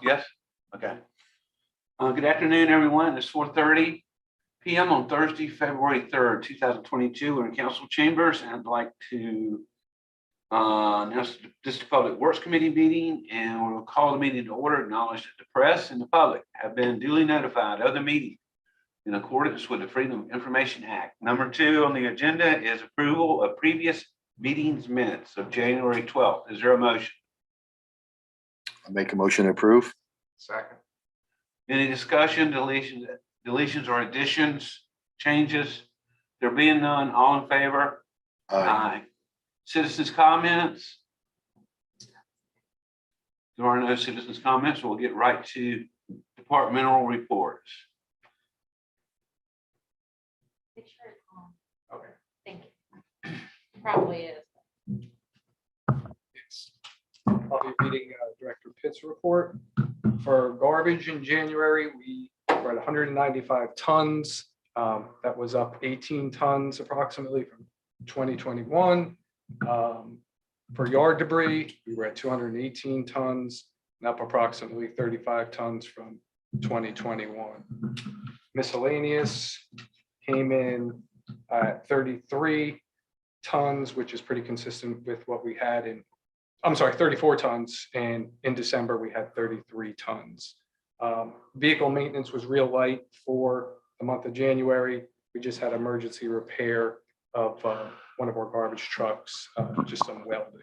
Yes? Okay. Good afternoon, everyone. It's 4:30 p.m. on Thursday, February 3rd, 2022. We're in council chambers, and I'd like to announce this Public Works Committee meeting, and we'll call the meeting to order, acknowledge that the press and the public have been duly notified of the meeting in accordance with the Freedom of Information Act. Number 2 on the agenda is approval of previous meetings minutes of January 12th. Is there a motion? I make a motion to approve. Second. Any discussion, deletions or additions, changes? There being none, all in favor? Aye. Citizens' comments? There are no citizens' comments. We'll get right to departmental reports. Make sure it's on. Okay. Thank you. Probably is. Yes. I'll be reading Director Pitt's report. For garbage in January, we were at 195 tons. That was up 18 tons approximately from 2021. For yard debris, we were at 218 tons, and up approximately 35 tons from 2021. Miscellaneous came in at 33 tons, which is pretty consistent with what we had in, I'm sorry, 34 tons. And in December, we had 33 tons. Vehicle maintenance was real light for the month of January. We just had emergency repair of one of our garbage trucks, just some welding.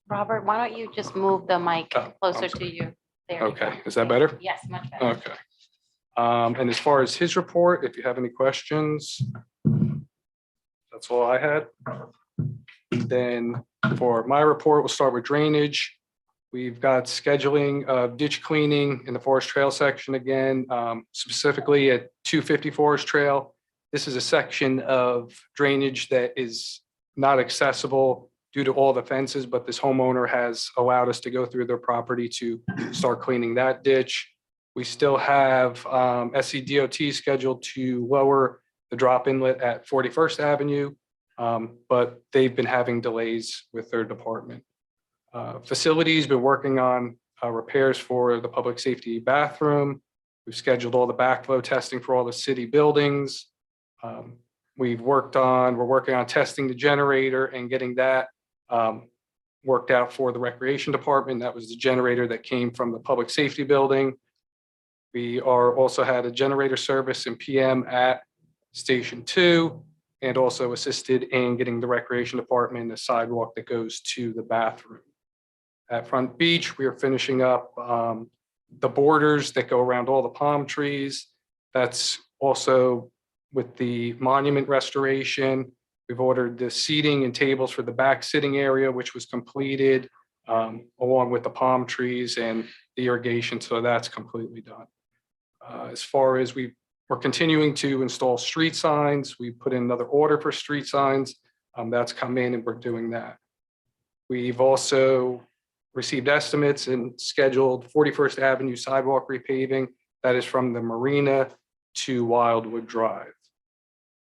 Robert, why don't you just move the mic Oh, closer I'm to you? There you Okay, go. is that better? Yes, much better. Okay. And as far as his report, if you have any questions, that's all I had. Then for my report, we'll start with drainage. We've got scheduling of ditch cleaning in the Forest Trail section again, specifically at 250 Forest Trail. This is a section of drainage that is not accessible due to all the fences, but this homeowner has allowed us to go through their property to start cleaning that ditch. We still have SCDOT scheduled to lower the drop inlet at 41st Avenue, but they've been having delays with their department. Facilities been working on repairs for the public safety bathroom. We've scheduled all the backflow testing for all the city buildings. We're working on testing the generator and getting that worked out for the recreation department. That was the generator that came from the public safety building. We are also had a generator service in PM at Station 2, and also assisted in getting the recreation department a sidewalk that goes to the bathroom. At Front Beach, we are finishing up the borders that go around all the palm trees. That's also with the monument restoration. We've ordered the seating and tables for the back sitting area, which was completed along with the palm trees and the irrigation. So that's completely done. As far as we're continuing to install street signs, we put in another order for street signs. That's come in and we're doing that. We've also received estimates and scheduled 41st Avenue sidewalk repaving. That is from the marina to Wildwood Drive.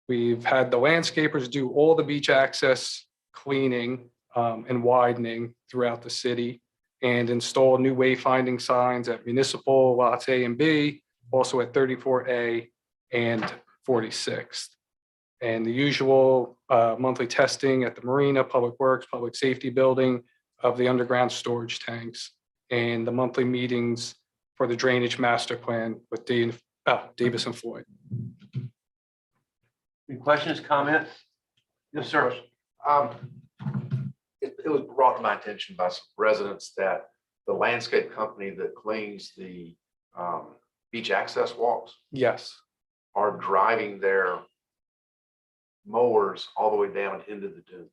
We've had the landscapers do all the beach access cleaning and widening throughout the city, and install new wayfinding signs at Municipal Lots A and B, also at 34A and 46th. And the usual monthly testing at the marina, Public Works, Public Safety Building of the underground storage tanks, and the monthly meetings for the drainage master plan with Davis and Floyd. Any questions, comments? Yes, sir. It was brought to my attention by some residents that the landscape company that cleans the beach access walks Yes. are driving their mowers all the way down into the dunes.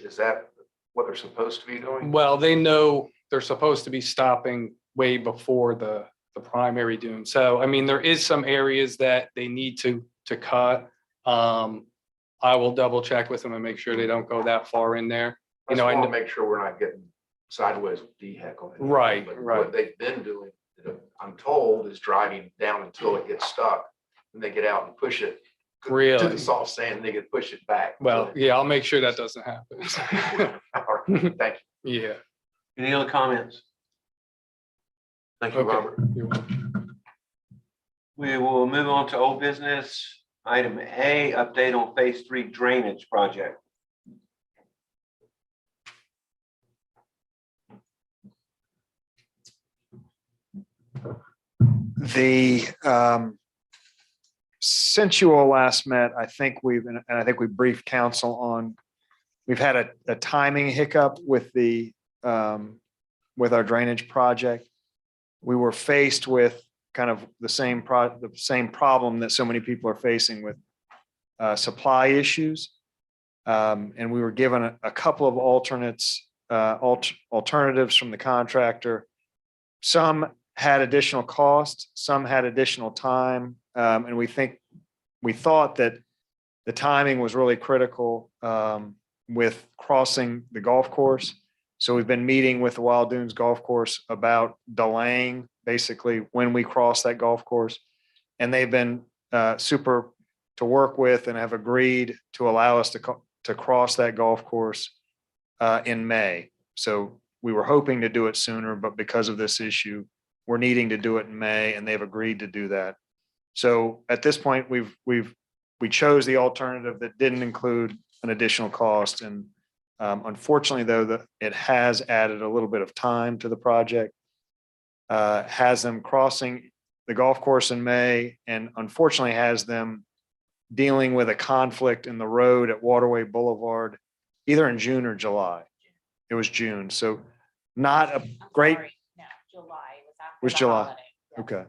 Is that what they're supposed to be doing? Well, they know they're supposed to be stopping way before the primary dune. So, I mean, there is some areas that they need to cut. I will double check with them and make sure they don't go that far in there. I You just know, want to make sure we're not getting sideways with DHEC on it. Right, But right. what they've been doing, I'm told, is driving down until it gets stuck, and they get out and push it to Really? the soft sand, and they can push it back. Well, yeah, I'll make sure that doesn't happen. All right, thank you. Yeah. Any other comments? Thank you, Okay. Robert. You're welcome. We will move on to old business. Item A, update on phase 3 drainage project. The, since you all last met, I think and I think we briefed council on, we've had a timing hiccup with with our drainage project. We were faced with kind of the same problem that so many people are facing with supply issues. And we were given a couple of alternatives from the contractor. Some had additional costs, some had additional time. And we thought that the timing was really critical with crossing the golf course. So we've been meeting with the Wild Dunes Golf Course about delaying basically when we cross that golf course. And they've been super to work with and have agreed to allow us to cross that golf course in May. So we were hoping to do it sooner, but because of this issue, we're needing to do it in May, and they've agreed to do that. So at this point, we chose the alternative that didn't include an additional cost. And unfortunately, though, it has added a little bit of time to the project. Has them crossing the golf course in May, and unfortunately has them dealing with a conflict in the road at Waterway Boulevard, either in June or July. It was June, so not a great. No, July. Was July. Okay.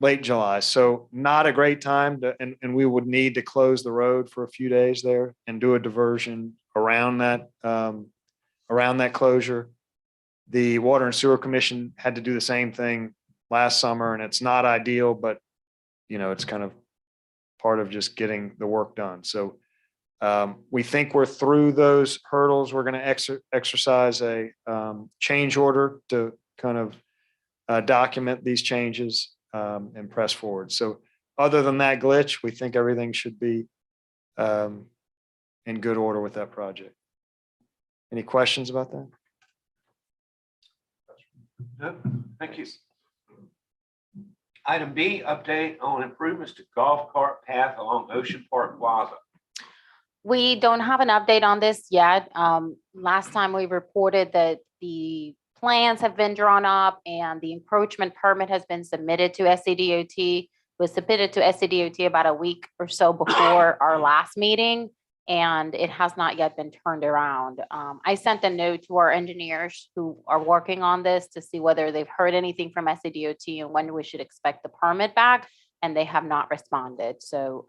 Late July. So not a great time and we would need to close the road for a few days there and do a diversion around that closure. The Water and Sewer Commission had to do the same thing last summer, and it's not ideal, but it's kind of part of just getting the work done. So we think we're through those hurdles. We're going to exercise a change order to kind of document these changes and press forward. So other than that glitch, we think everything should be in good order with that project. Any questions about that? No, thank you. Item B, update on improvements to golf cart path along Ocean Park Plaza. We don't have an update on this yet. Last time we reported that the plans have been drawn up and the encroachment permit has been submitted to SCDOT. Was submitted to SCDOT about a week or so before our last meeting, and it has not yet been turned around. I sent a note to our engineers who are working on this to see whether they've heard anything from SCDOT and when we should expect the permit back, and they have not responded. So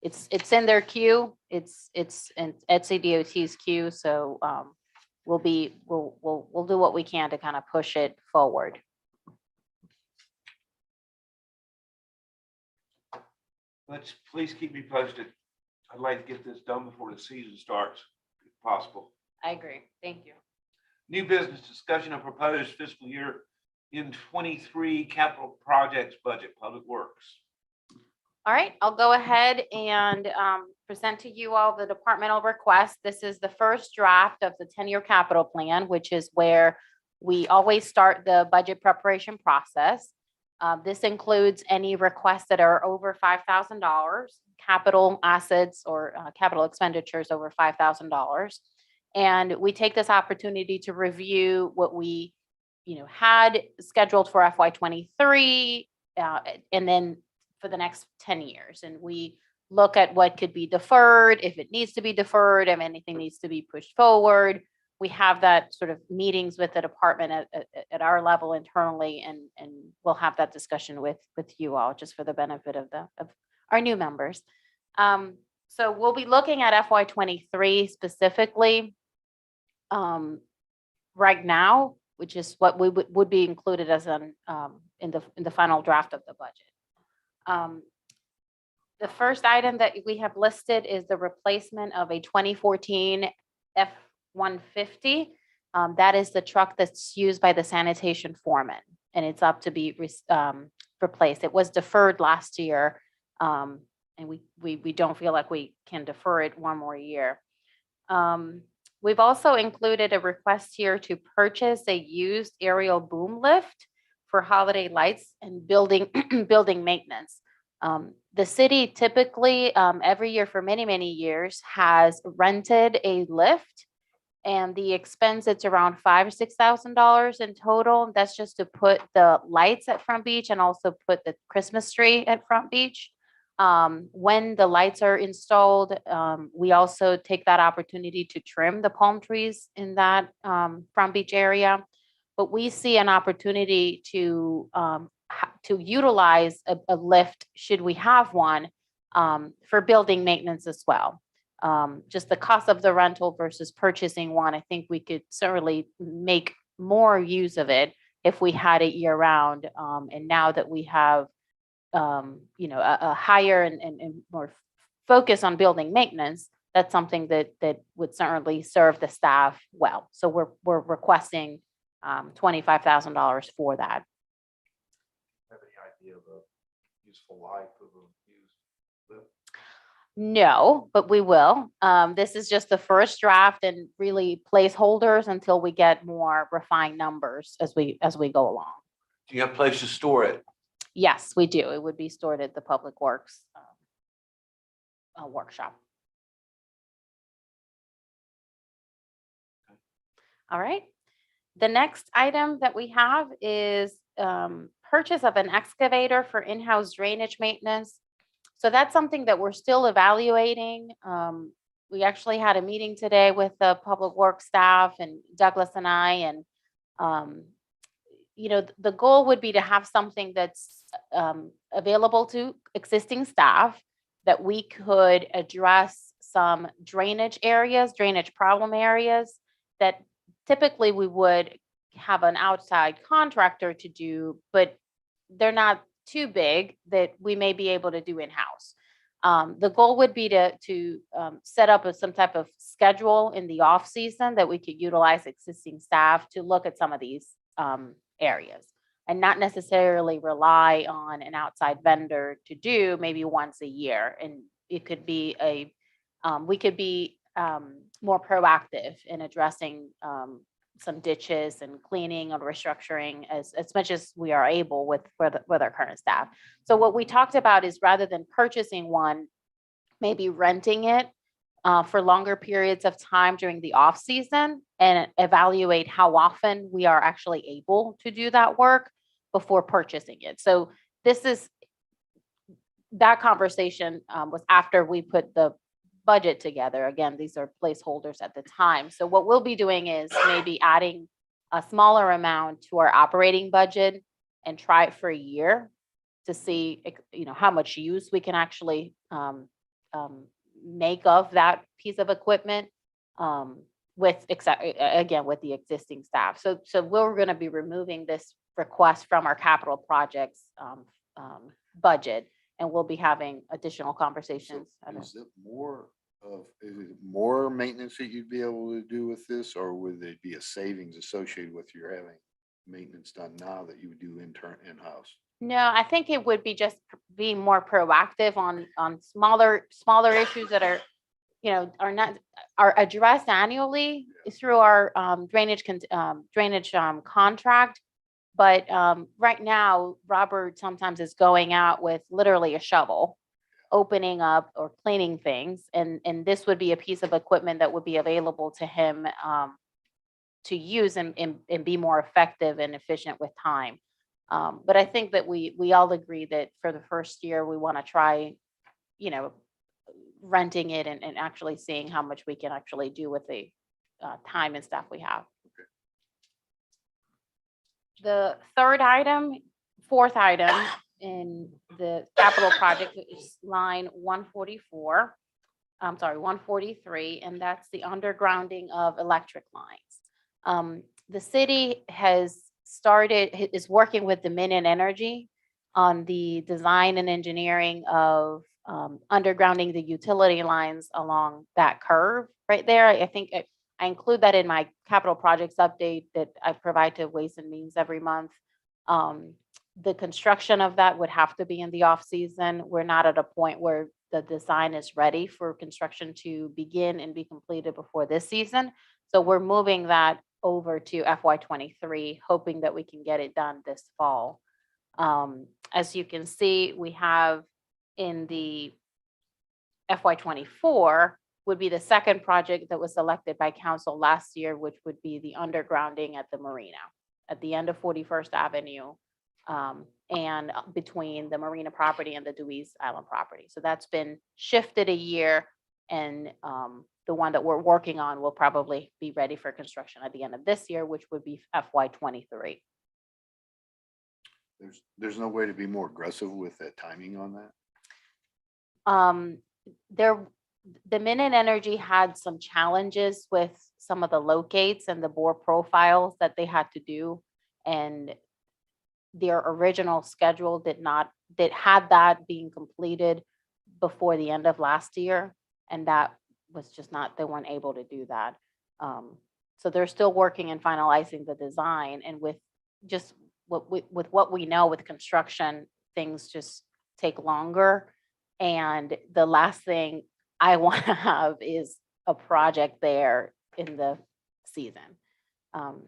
it's in their queue. It's in SCDOT's queue. So we'll do what we can to kind of push it forward. Please keep me posted. I'd like to get this done before the season starts, if possible. I agree. Thank you. New business discussion of proposed fiscal year in 23 capital projects budget, Public Works. All right, I'll go ahead and present to you all the departmental request. This is the first draft of the 10-year capital plan, which is where we always start the budget preparation process. This includes any requests that are over $5,000, capital assets or capital expenditures over $5,000. And we take this opportunity to review what we had scheduled for FY23 and then for the next 10 years. And we look at what could be deferred, if it needs to be deferred, if anything needs to be pushed forward. We have that sort of meetings with the department at our level internally, and we'll have that discussion with you all just for the benefit of our new members. So we'll be looking at FY23 specifically right now, which is what we would be included as in the final draft of the budget. The first item that we have listed is the replacement of a 2014 F-150. That is the truck that's used by the sanitation foreman, and it's up to be replaced. It was deferred last year, and we don't feel like we can defer it one more year. We've also included a request here to purchase a used aerial boom lift for holiday lights and building, building maintenance. The city typically, every year for many, many years, has rented a lift. And the expense, it's around $5,000 or $6,000 in total. That's just to put the lights at Front Beach and also put the Christmas tree at Front Beach. When the lights are installed, we also take that opportunity to trim the palm trees in that Front Beach area. But we see an opportunity to utilize a lift, should we have one, for building maintenance as well. Just the cost of the rental versus purchasing one, I think we could certainly make more use of it if we had it year round. And now that we have, a higher and more focus on building maintenance, that's something that would certainly serve the staff well. So we're requesting $25,000 for that. Have any idea of a useful life of a used lift? No, but we will. This is just the first draft and really placeholders until we get more refined numbers as we go along. Do you have a place to store it? Yes, we do. It would be stored at the Public Works workshop. All right. The next item that we have is purchase of an excavator for in-house drainage maintenance. So that's something that we're still evaluating. We actually had a meeting today with the Public Works staff and Douglas and I, and the goal would be to have something that's available to existing staff, that we could address some drainage problem areas that typically we would have an outside contractor to do, but they're not too big that we may be able to do in-house. The goal would be to set up some type of schedule in the off season that we could utilize existing staff to look at some of these areas, and not necessarily rely on an outside vendor to do maybe once a year. And it could be we could be more proactive in addressing some ditches and cleaning and restructuring as much as we are able with our current staff. So what we talked about is, rather than purchasing one, maybe renting it for longer periods of time during the off season, and evaluate how often we are actually able to do that work before purchasing it. So that conversation was after we put the budget together. Again, these are placeholders at the time. So what we'll be doing is maybe adding a smaller amount to our operating budget and try it for a year to see, how much use we can actually make of that piece of equipment with the existing staff. So we're going to be removing this request from our capital projects budget, and we'll be having additional conversations. Is it more maintenance that you'd be able to do with this, or would it be a savings associated with your having maintenance done now that you would do in-house? No, I think it would be just being more proactive on smaller issues that are addressed annually through our drainage contract. But right now, Robert sometimes is going out with literally a shovel, opening up or cleaning things. And this would be a piece of equipment that would be available to him to use and be more effective and efficient with time. But I think that we all agree that for the first year, we want to try, renting it and actually seeing how much we can actually do with the time and stuff we have. The fourth item in the capital project is line 143, and that's the undergrounding of electric lines. The city is working with Dominion Energy on the design and engineering of undergrounding the utility lines along that curve right there. I think I include that in my capital projects update that I provide to Ways and Means every month. The construction of that would have to be in the off season. We're not at a point where the design is ready for construction to begin and be completed before this season. So we're moving that over to FY '23, hoping that we can get it done this fall. As you can see, we have in the FY '24 would be the second project that was selected by council last year, which would be the undergrounding at the marina, at the end of 41st Avenue, and between the marina property and the Dewey's Island property. So that's been shifted a year, and the one that we're working on will probably be ready for construction at the end of this year, which would be FY '23. There's no way to be more aggressive with that timing on that? Dominion Energy had some challenges with some of the locates and the bore profiles that they had to do. And their original schedule had that being completed before the end of last year. And that was just not, they weren't able to do that. So they're still working and finalizing the design, and with what we know with construction, things just take longer. And the last thing I want to have is a project there in the season.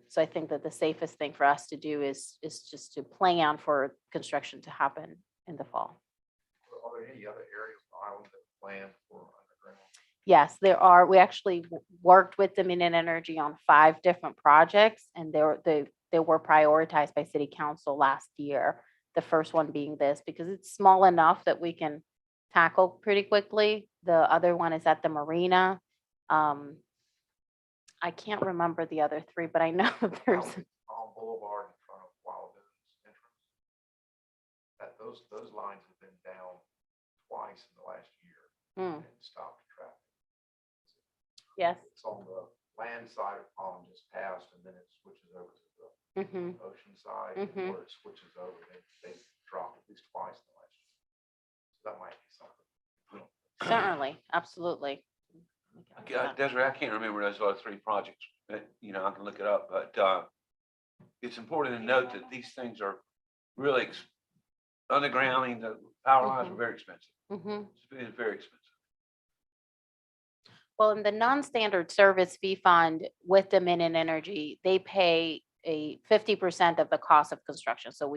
So I think that the safest thing for us to do is just to plan for construction to happen in the fall. Are there any other areas of the island that are planned for underground? Yes, there are. We actually worked with Dominion Energy on 5 different projects, and they were prioritized by city council last year. The first one being this, because it's small enough that we can tackle pretty quickly. The other one is at the marina. I can't remember the other 3, but I know there's, On Boulevard in front of Wild Business entrance. Those lines have been down twice in the last year Hmm, and stopped traffic. yes. It's on the land side of Palm just passed, and then it switches over to the Mhm. ocean side, Mhm. where it switches over, they dropped at least twice in the last year. So that might be something. Certainly, absolutely. Desiree, I can't remember those other 3 projects, but, I can look it up, but, it's important to note that these things are really, undergrounding, the power lines are very expensive. Mhm. It's very expensive. Well, in the non-standard service fee fund with Dominion Energy, they pay a 50% of the cost of construction. So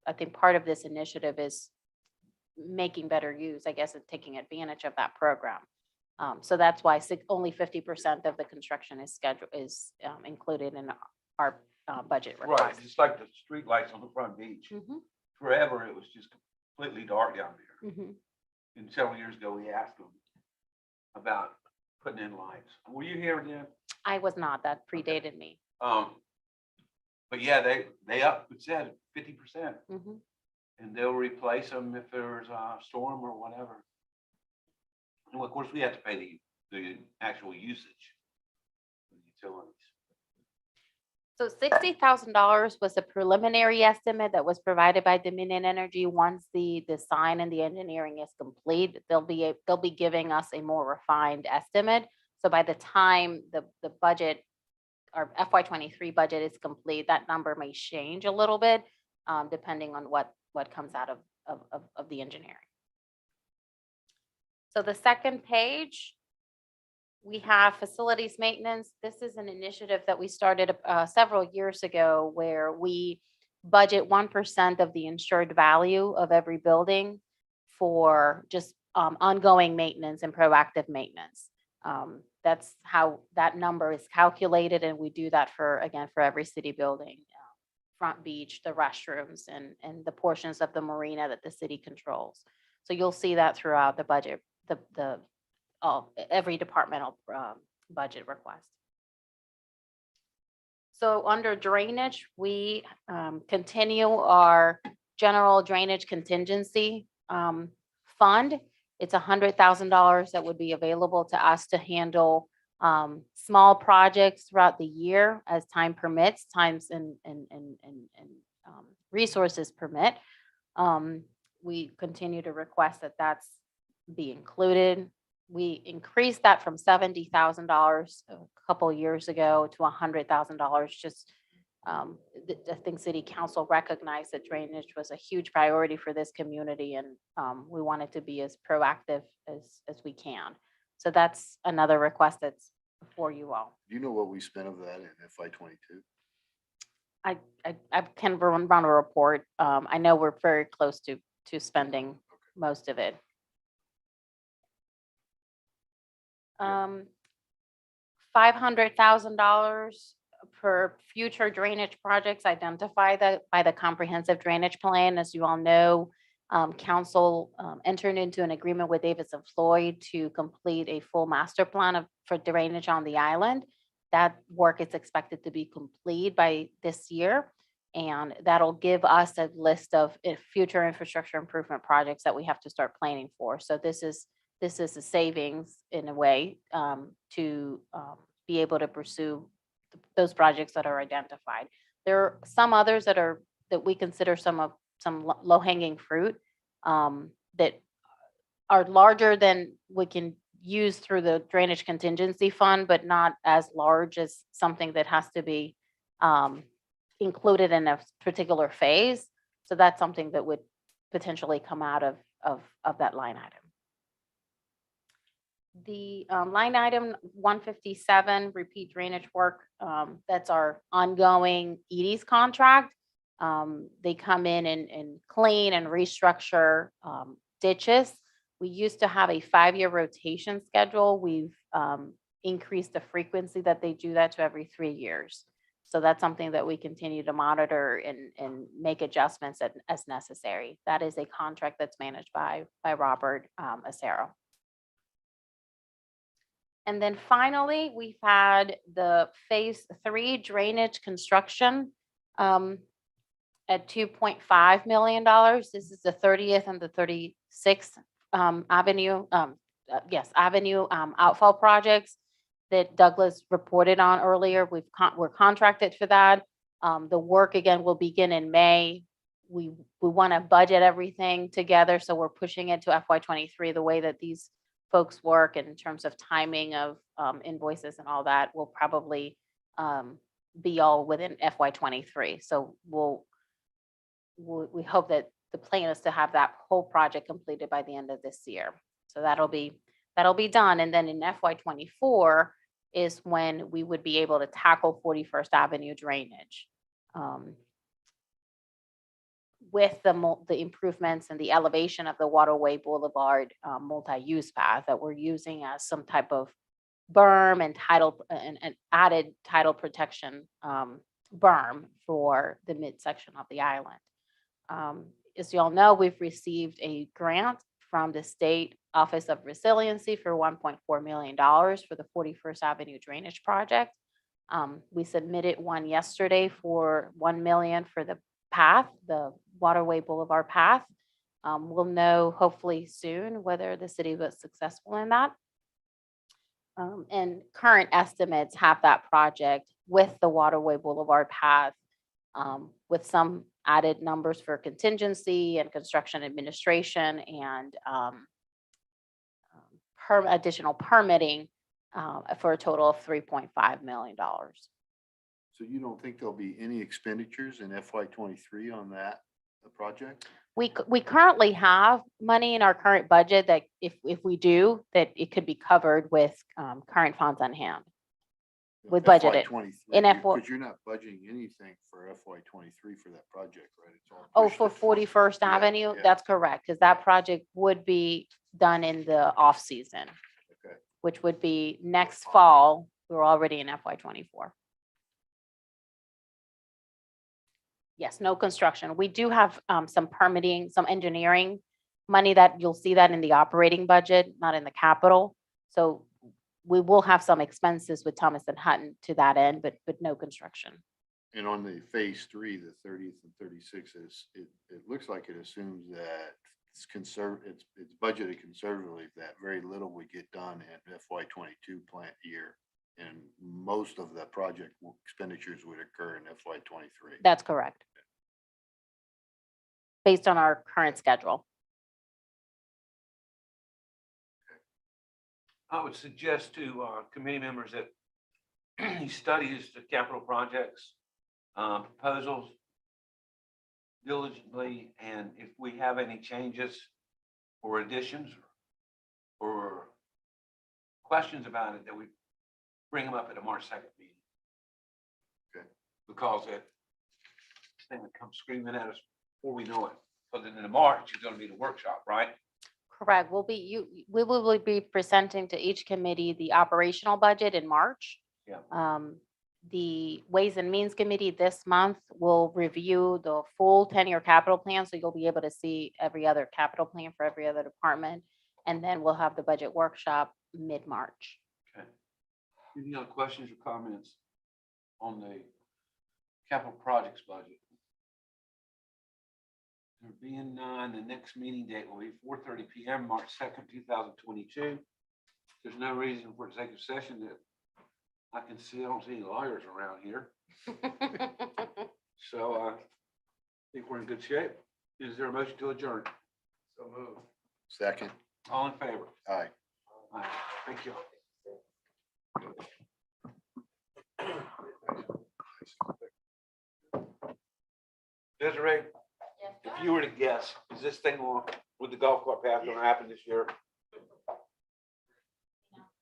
I think part of this initiative is making better use, I guess, of taking advantage of that program. So that's why only 50% of the construction is included in our budget Right, request. just like the street lights on the front beach. Mhm, Forever, it was just completely dark down there. mhm. And several years ago, we asked them about putting in lights. Were you here then? I was not, that predated me. But yeah, they said 50%, Mhm. and they'll replace them if there's a storm or whatever. And of course, we have to pay the actual usage of the utilities. So $60,000 was a preliminary estimate that was provided by Dominion Energy. Once the design and the engineering is complete, they'll be giving us a more refined estimate. So by the time the budget, our FY '23 budget is complete, that number may change a little bit, depending on what comes out of the engineering. So the second page, we have facilities maintenance. This is an initiative that we started several years ago, where we budget 1% of the insured value of every building for just ongoing maintenance and proactive maintenance. That's how that number is calculated, and we do that for every city building, front beach, the restrooms, and the portions of the marina that the city controls. So you'll see that throughout the budget, every departmental budget request. So under drainage, we continue our general drainage contingency fund. It's $100,000 that would be available to us to handle small projects throughout the year as time permits, times and resources permit. We continue to request that that's be included. We increased that from $70,000 a couple years ago to $100,000. Just, I think City Council recognized that drainage was a huge priority for this community, and we wanted to be as proactive as we can. So that's another request that's before you all. Do you know what we spent of that in FY 22? I can run a report. I know we're very close to spending most of it. $500,000 for future drainage projects identified by the comprehensive drainage plan. As you all know, council entered into an agreement with Davidson Floyd to complete a full master plan for drainage on the island. That work is expected to be complete by this year. And that'll give us a list of future infrastructure improvement projects that we have to start planning for. So this is a savings in a way to be able to pursue those projects that are identified. There are some others that we consider some low-hanging fruit that are larger than we can use through the drainage contingency fund, but not as large as something that has to be included in a particular phase. So that's something that would potentially come out of that line item. The line item 157, repeat drainage work, that's our ongoing EDS contract. They come in and clean and restructure ditches. We used to have a 5-year rotation schedule. We've increased the frequency that they do that to every 3 years. So that's something that we continue to monitor and make adjustments as necessary. That is a contract that's managed by Robert Acero. And then finally, we've had the phase 3 drainage construction at $2.5 million. This is the 30th and the 36th Avenue outfall projects that Douglas reported on earlier. We're contracted for that. The work again will begin in May. We want to budget everything together, so we're pushing it to FY23. The way that these folks work in terms of timing of invoices and all that will probably be all within FY23. So we hope that the plan is to have that whole project completed by the end of this year. So that'll be done. And then in FY24 is when we would be able to tackle 41st Avenue drainage. With the improvements and the elevation of the Waterway Boulevard multi-use path that we're using as some type of berm and added tidal protection berm for the midsection of the island. As you all know, we've received a grant from the State Office of Resiliency for $1.4 million for the 41st Avenue drainage project. We submitted one yesterday for $1 million for the path, the Waterway Boulevard path. We'll know hopefully soon whether the city was successful in that. And current estimates have that project with the Waterway Boulevard path with some added numbers for contingency and construction administration and additional permitting for a total of $3.5 million. So you don't think there'll be any expenditures in FY 23 on that project? We currently have money in our current budget that if we do, that it could be covered with current funds on hand. We budgeted in FY. Because you're not budgeting anything for FY 23 for that project, right? It's all Oh, pushed for to 41st Yeah, Avenue? yeah. That's correct, because that project would be done in the off season, Okay. which would be next fall. We're already in FY 24. Yes, no construction. We do have some permitting, some engineering money that you'll see that in the operating budget, not in the capital. So we will have some expenses with Thomas and Hutton to that end, but no construction. And on the phase 3, the 30th and 36th, it looks like it assumes that it's budgeted conservatively, that very little would get done in FY 22 plant year. And most of the project expenditures would occur in FY 23. That's correct. Based on our current schedule. I would suggest to committee members that he studies the capital projects proposals diligently, and if we have any changes or additions or questions about it, that we bring them up at the March 2nd meeting. Okay. Because that thing that comes screaming at us before we know it. But then in March, it's gonna be the workshop, right? Correct. We will be presenting to each committee the operational budget in March. Yeah. The Ways and Means Committee this month will review the full 10-year capital plan, so you'll be able to see every other capital plan for every other department. And then we'll have the budget workshop mid-March. Okay. Any other questions or comments on the capital projects budget? There being none, the next meeting date will be 4:30 PM, March 2nd, 2022. There's no reason for executive session that I can see. I don't see any lawyers around here. So I think we're in good shape. Is there a motion to adjourn? So move. Second, All in favor? aye. Aye. Thank you. Desiree, if you were to guess, is this thing on with the golf cart path gonna happen this year?